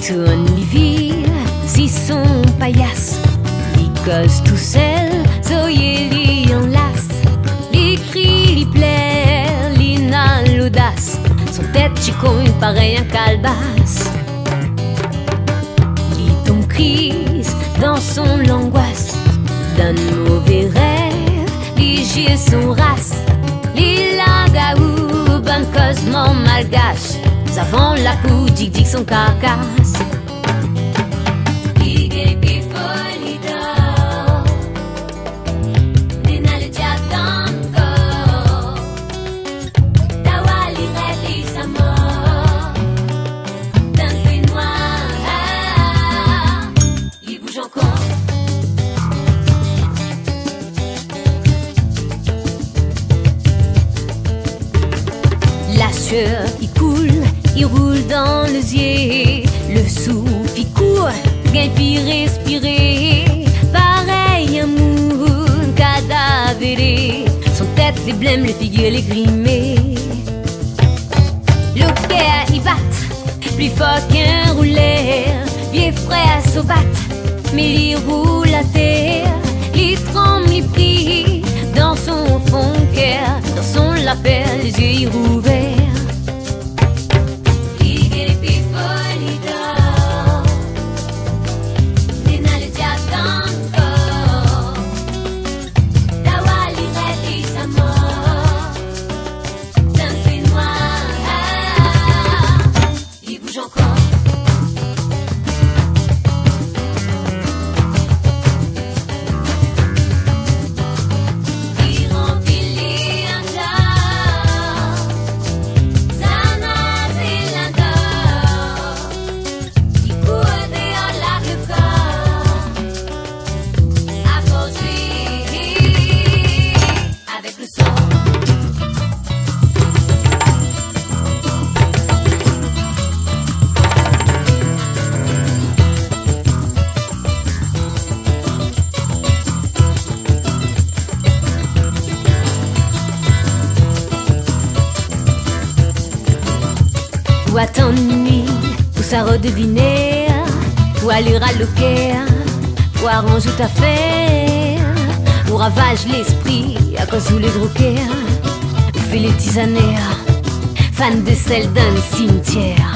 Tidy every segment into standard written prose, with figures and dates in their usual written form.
tourne les vies, si son paillasse, il cause tout seul, soyez li enlace, li crie, li plaire, li n'a l'audace, son tête chicogne pareil un calebasse. Li tombe crise dans son angoisse, d'un mauvais rêve, li gire son race, li lagaou, bonne cause mon malgache. Avant la poudre, dig son carcasse. Ligue puis folie d'or, Nina le diable dans le corps. Tawali rêve sa mort. D'un fruit noir, il bouge encore. La sueur, il coule. Il roule dans les yeux, le souffle il court, gagne puis respirer. Pareil un moule cadavéré, son tête les blêmes, les figures les grimées. Le cœur il bat, plus fort qu'un rouleur, vieux frère se bat, mais il roule à terre, il tremble, il prie, dans son fond cœur, dans son lapin, les yeux ouverts. Ou attendre minuit pour ça redeviner, ou aller à l'occasion, ou arranger ta affaire, ou ravage l'esprit à cause où les drogués, ou fait les tisanères, fan de celle d'un cimetière.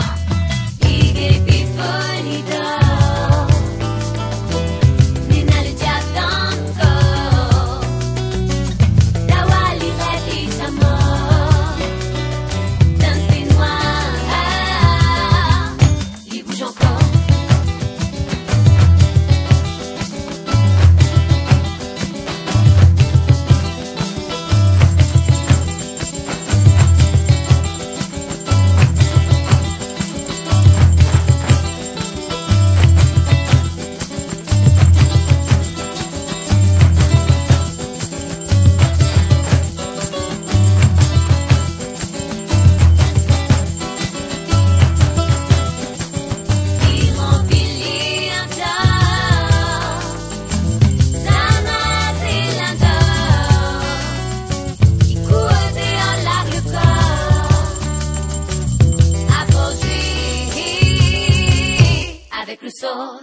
Avec le sort